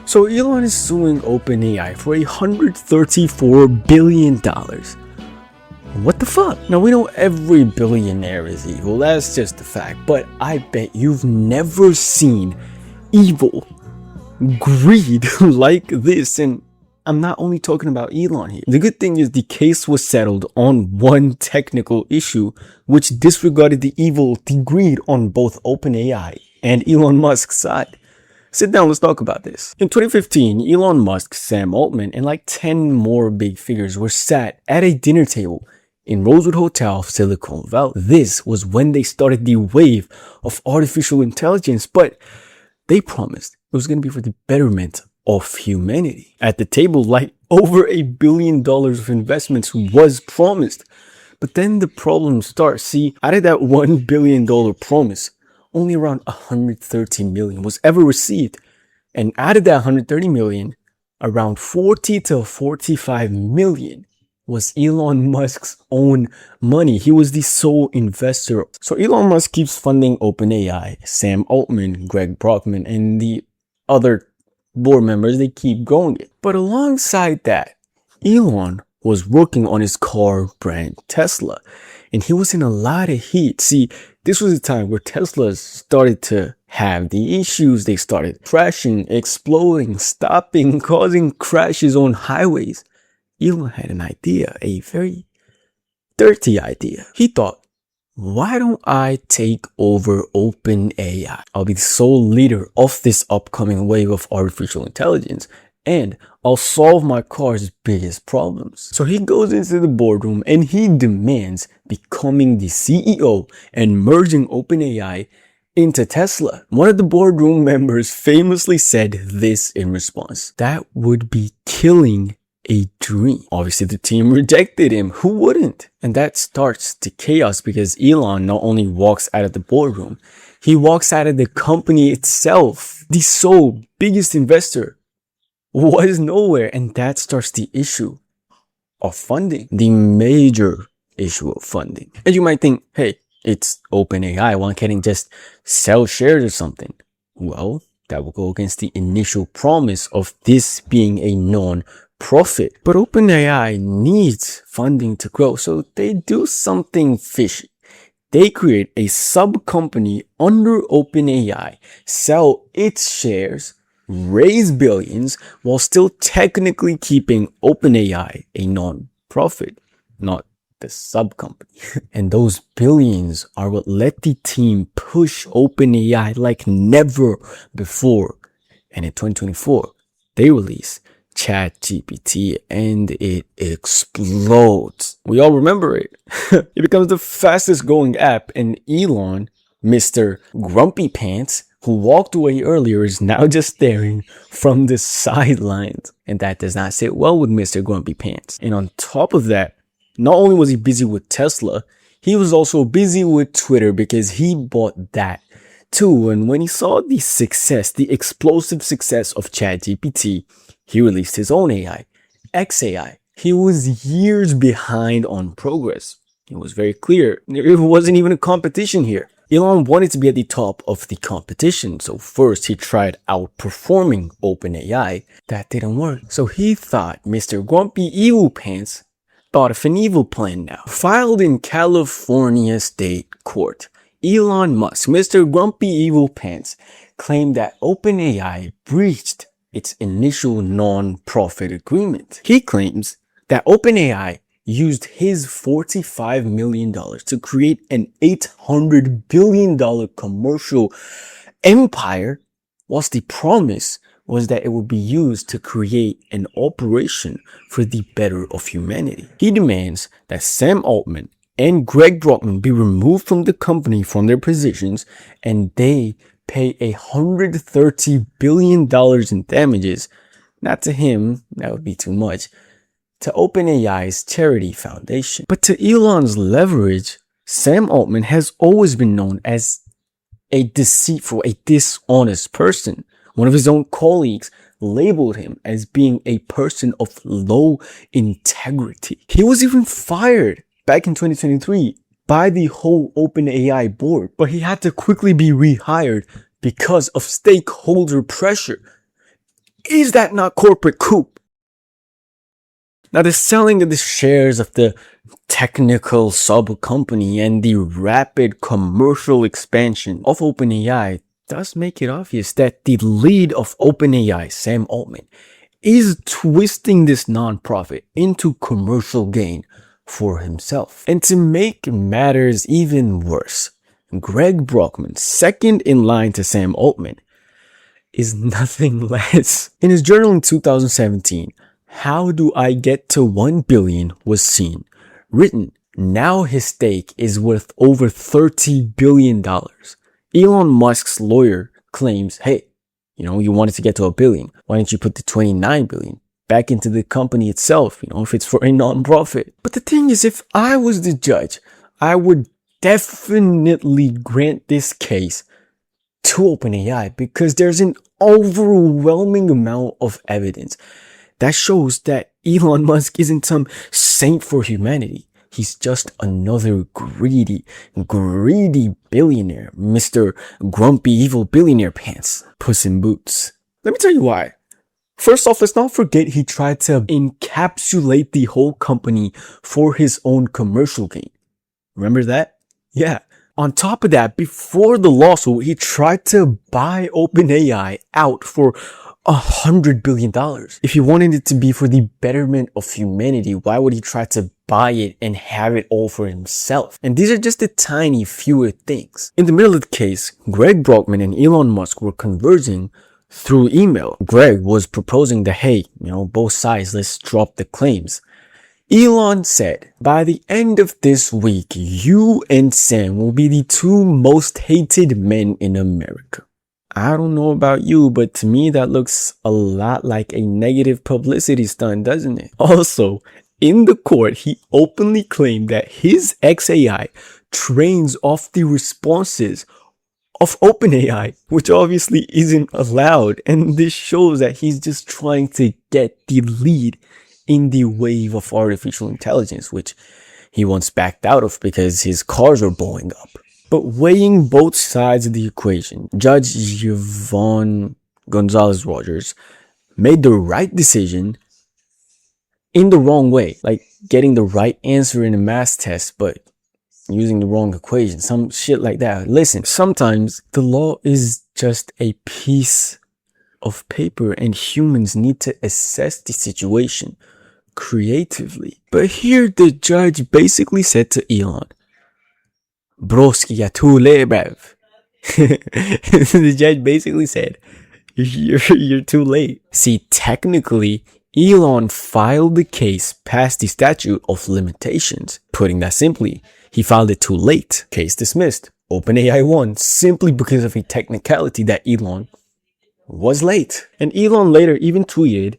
So Elon is suing OpenAI for $134 billion. What the fuck? Now we know every billionaire is evil, that's just a fact, but I bet you've never seen evil greed like this. And I'm not only talking about Elon here. The good thing is the case was settled on one technical issue, which disregarded the evil, the greed on both OpenAI and Elon Musk's side. Sit down, let's talk about this. In 2015, Elon Musk, Sam Altman, and like 10 more big figures were sat at a dinner table in Rosewood Hotel, Silicon Valley. This was when they started the wave of artificial intelligence, but they promised it was going to be for the betterment of humanity. At the table, like over $1 billion of investments was promised. But then the problems start. See, out of that $1 billion promise, only around 130 million was ever received. And out of that 130 million, around 40 to 45 million was Elon Musk's own money. He was the sole investor. So Elon Musk keeps funding OpenAI, Sam Altman, Greg Brockman, and the other board members, they keep going it. But alongside that, Elon was working on his car brand Tesla, and he was in a lot of heat. See, this was a time where Tesla started to have the issues. They started crashing, exploding, stopping, causing crashes on highways. Elon had an idea, a very dirty idea. He thought, why don't I take over OpenAI? I'll be the sole leader of this upcoming wave of artificial intelligence, and I'll solve my car's biggest problems. So he goes into the boardroom and he demands becoming the CEO and merging OpenAI into Tesla. One of the boardroom members famously said this in response: that would be killing a dream. Obviously, the team rejected him. Who wouldn't? And that starts the chaos because Elon not only walks out of the boardroom, he walks out of the company itself. The sole biggest investor was nowhere. And that starts the issue of funding, the major issue of funding. And you might think, hey, it's OpenAI. Why can't it just sell shares or something? Well, that will go against the initial promise of this being a non-profit. But OpenAI needs funding to grow, so they do something fishy. They create a sub-company under OpenAI, sell its shares, raise billions, while still technically keeping OpenAI a non-profit, not the sub-company. And those billions are what let the team push OpenAI like never before. And in 2024, they release ChatGPT and it explodes. We all remember it. It becomes the fastest growing app, and Elon, Mr. Grumpy Pants, who walked away earlier, is now just staring from the sidelines. And that does not sit well with Mr. Grumpy Pants. And on top of that, not only was he busy with Tesla, he was also busy with Twitter because he bought that too. And when he saw the success, the explosive success of ChatGPT, he released his own AI, XAI. He was years behind on progress. It was very clear. There wasn't even a competition here. Elon wanted to be at the top of the competition. So first he tried outperforming OpenAI. That didn't work. So he thought Mr. Grumpy Evil Pants thought of an evil plan now. Filed in California State Court, Elon Musk, Mr. Grumpy Evil Pants, claimed that OpenAI breached its initial non-profit agreement. He claims that OpenAI used his $45 million to create an $800 billion commercial empire, whilst the promise was that it would be used to create an operation for the better of humanity. He demands that Sam Altman and Greg Brockman be removed from the company from their positions, and they pay $130 billion in damages, not to him, that would be too much, to OpenAI's charity foundation. But to Elon's leverage, Sam Altman has always been known as a deceitful, a dishonest person. One of his own colleagues labeled him as being a person of low integrity. He was even fired back in 2023 by the whole OpenAI board, but he had to quickly be rehired because of stakeholder pressure. Is that not corporate coup? Now, the selling of the shares of the technical sub-company and the rapid commercial expansion of OpenAI does make it obvious that the lead of OpenAI, Sam Altman, is twisting this nonprofit into commercial gain for himself. And to make matters even worse, Greg Brockman, second in line to Sam Altman, is nothing less. In his journal in 2017, How Do I Get to 1 Billion was seen, written, now his stake is worth over $30 billion. Elon Musk's lawyer claims, hey, you wanted to get to $1 billion. Why didn't you put the $29 billion back into the company itself, if it's for a non-profit? But the thing is, if I was the judge, I would definitely grant this case to OpenAI because there's an overwhelming amount of evidence that shows that Elon Musk isn't some saint for humanity. He's just another greedy billionaire, Mr. Grumpy Evil Billionaire Pants, Puss in Boots. Let me tell you why. First off, let's not forget he tried to encapsulate the whole company for his own commercial gain. Remember that? Yeah. On top of that, before the lawsuit, he tried to buy OpenAI out for $100 billion. If he wanted it to be for the betterment of humanity, why would he try to buy it and have it all for himself? And these are just the tiny fewer things. In the middle of the case, Greg Brockman and Elon Musk were conversing through email. Greg was proposing that, hey, both sides, let's drop the claims. Elon said, by the end of this week, you and Sam will be the two most hated men in America. I don't know about you, but to me that looks a lot like a negative publicity stunt, doesn't it? Also, in the court, he openly claimed that his XAI trains off the responses of OpenAI, which obviously isn't allowed. And this shows that he's just trying to get the lead in the wave of artificial intelligence, which he once backed out of because his cars are blowing up. But weighing both sides of the equation, Judge Yvonne Gonzalez-Rogers made the right decision in the wrong way, like getting the right answer in a math test, but using the wrong equation, some shit like that. Listen, sometimes the law is just a piece of paper and humans need to assess the situation creatively. But here the judge basically said to Elon, broski, ya too late, bruv. The judge basically said, you're too late. See, technically, Elon filed the case past the statute of limitations. Putting that simply, he filed it too late. Case dismissed. OpenAI won simply because of a technicality that Elon was late. And Elon later even tweeted,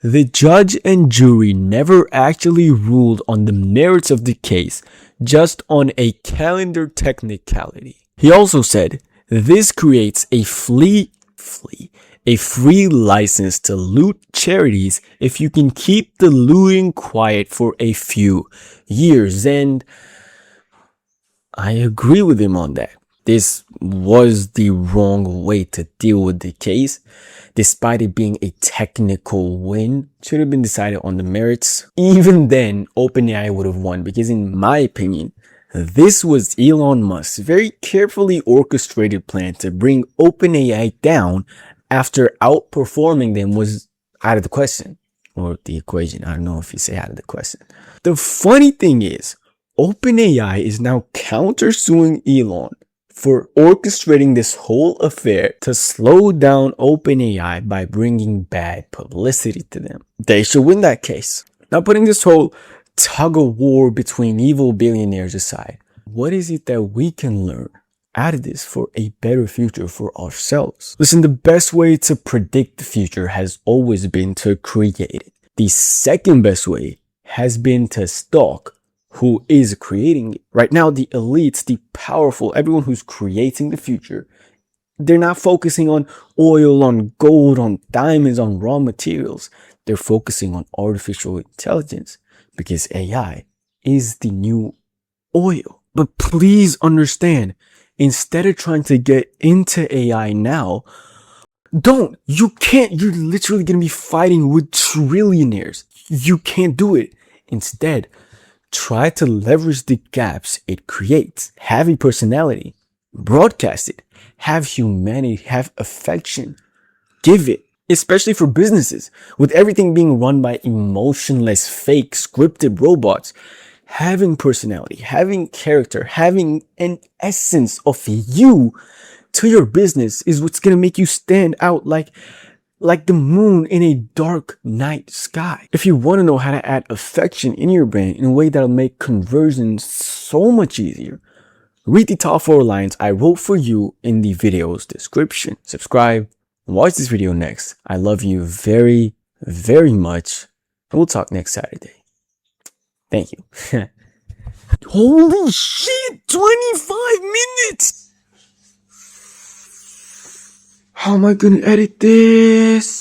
the judge and jury never actually ruled on the merits of the case, just on a calendar technicality. He also said, this creates a free license to loot charities if you can keep the looting quiet for a few years. And I agree with him on that. This was the wrong way to deal with the case. Despite it being a technical win, should have been decided on the merits. Even then, OpenAI would have won because in my opinion, this was Elon Musk's very carefully orchestrated plan to bring OpenAI down after outperforming them was out of the question. Or the equation. I don't know if you say out of the question. The funny thing is, OpenAI is now countersuing Elon for orchestrating this whole affair to slow down OpenAI by bringing bad publicity to them. They should win that case. Now, putting this whole tug of war between evil billionaires aside, what is it that we can learn out of this for a better future for ourselves? Listen, the best way to predict the future has always been to create it. The second best way has been to stalk who is creating it. Right now, the elites, the powerful, everyone who's creating the future, they're not focusing on oil, on gold, on diamonds, on raw materials. They're focusing on artificial intelligence because AI is the new oil. But please understand, instead of trying to get into AI now, Don't. You can't. You're literally going to be fighting with trillionaires. You can't do it. Instead, try to leverage the gaps it creates. Have a personality. Broadcast it. Have humanity. Have affection. Give it. Especially for businesses. With everything being run by emotionless, fake, scripted robots. Having personality, having character, having an essence of you to your business is what's going to make you stand out like the moon in a dark night sky. If you want to know how to add affection in your brand in a way that'll make conversions so much easier, read the top 4 lines I wrote for you in the video's description. Subscribe and watch this video next. I love you very, very much. And we'll talk next Saturday. Thank you. Holy shit! 25 minutes! How am I gonna edit this?